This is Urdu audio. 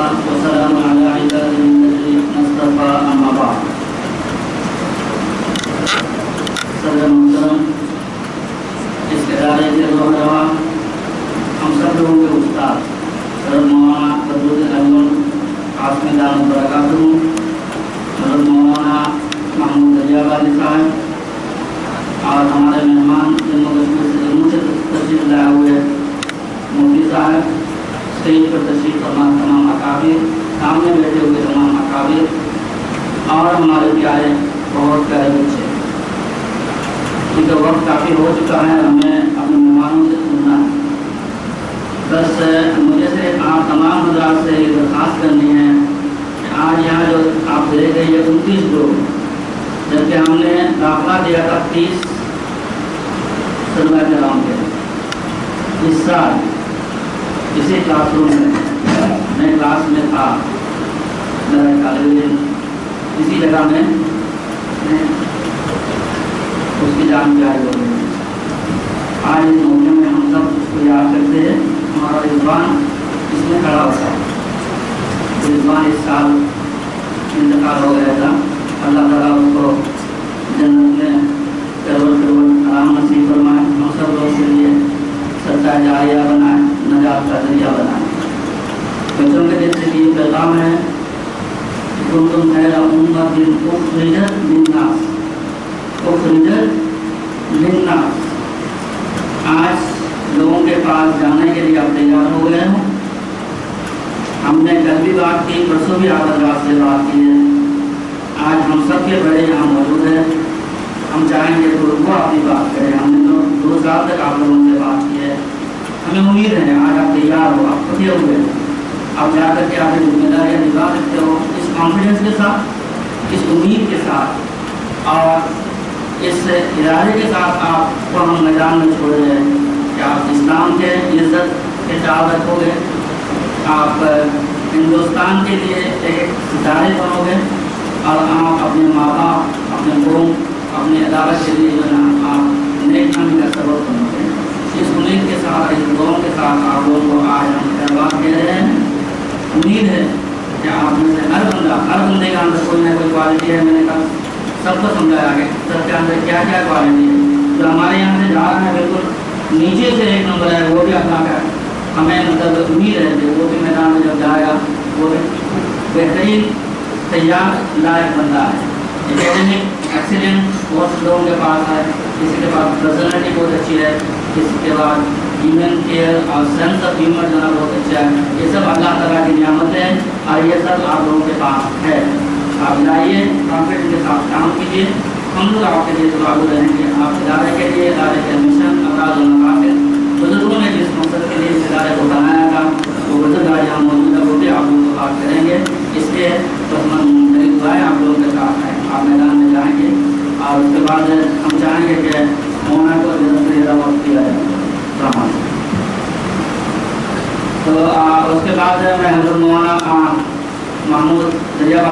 وسلام على عباده الذين اصطفى اما بعد. صدر محترم اس ادارے کے رہنما ہم سب لوگوں کے استاد حضرت مولانا بدرالدین اجمل قاسمی دامت برکاتہ، حضرت مولانا محمود دریابادی صاحب اور ہمارے مہمان جموں کشمیر سے جموں سے تشریف لائے ہوئے مفتی صاحب، اسٹیج پر تشریف فرما تمام اکابر، سامنے بیٹھے ہوئے تمام اکابر اور ہمارے پیارے بہت پیارے بچے، کیونکہ وقت کافی ہو چکا ہے، ہمیں اپنے مہمانوں سے سننا ہے. بس مجھے سے آپ تمام حضرات سے یہ درخواست کرنی ہے کہ آج یہاں جو آپ دے گئے یہ 29 لوگ، جبکہ ہم نے داخلہ دیا تھا 30 طلباء کرام کے. اس سال اسی کلاس روم میں کلاس میں تھا، میرا طالب علم اسی جگہ میں اس کی جان بھی آئی ہو گئی. آج اس موقع میں ہم سب اس کو یاد کرتے ہیں. ہمارا رضوان اس میں کھڑا ہوتا ہے. رضوان اس سال انتقال ہو گیا تھا. اللہ تعالیٰ اس کو جنت میں کروڑ آرام نصیب فرمائے، ہم سب لوگوں کے لیے سچا جاریہ بنائے، نجات کا ذریعہ بنائے. بچوں کے دل سے یہ پیغام ہے کہ کنتم خیر امۃ اخرجت للناس، اخرجت للناس. آج لوگوں کے پاس جانے کے لیے آپ تیار ہو گئے ہوں. ہم نے کل بھی بات کی، پرسوں بھی آپ حضرات سے بات کی ہے. آج ہم سب کے بڑے یہاں موجود ہیں. ہم چاہیں گے تو وہ اپنی بات کریں. ہم نے تو 2 سال تک آپ لوگوں سے بات کی ہے. ہمیں امید ہے آج آپ تیار ہو، آپ پھٹے ہوئے ہیں، آپ جا کر کے آپ کی ذمہ داریاں نبھا سکتے ہو اس کانفیڈنس کے ساتھ، اس امید کے ساتھ اور اس ارادے کے ساتھ. آپ کو ہم میدان میں چھوڑ رہے ہیں کہ آپ اسلام کے عزت کے خیال رکھو گے، آپ ہندوستان کے لیے ایک ستارے بنو گے اور آپ اپنے ماں باپ، اپنے قوم، اپنی عدالت کے لیے جو ہے نا آپ نیک کامی کا سبب بنو گے. اس امید کے ساتھ، اس دعا کے ساتھ آپ لوگوں کو آج ہم خیرات کہہ رہے ہیں. امید ہے کہ آپ میں سے ہر بندے کے اندر کوئی نہ کوئی کوالٹی ہے. میں نے کہا سب کو سمجھایا کہ سب کے اندر کیا کیا کوالٹی ہے. جو ہمارے یہاں سے جا رہا ہے بالکل نیچے سے 1 نمبر ہے، وہ بھی اللہ کا ہے. ہمیں مطلب امید ہے کہ وہ بھی میدان میں جب جائے گا وہ بہترین تیار لائق بندہ ہے. اکیڈمک ایکسیلنٹ بہت لوگوں کے پاس ہے، کسی کے پاس پرسنالٹی بہت اچھی ہے، کسی کے بعد ہیومن کیئر اور سینس آف ہیومر جو ہے بہت اچھا ہے. یہ سب اللہ تعالیٰ کی نعمت ہے اور یہ سب آپ لوگوں کے پاس ہے. آپ جائیے، کانفیڈنس کے ساتھ کام کیجیے. ہم لوگ آپ کے لیے دعا رہیں گے. آپ ادارے کے لیے، ادارے کے مشن، افراد و مقاصد، بزرگوں نے جس مقصد کے لیے اس ادارے کو بنایا تھا وہ بزرگ آج یہاں موجود ہے، وہ بھی آپ لوگوں کو بات کریں گے. اس لیے میری دعائیں آپ لوگوں کے ساتھ ہیں. آپ میدان میں جائیں گے اور اس کے بعد ہم چاہیں گے کہ مولانا کو زیادہ سے زیادہ وقت دیا جائے. تو اس کے بعد میں حضرت مولانا محمود دریابادی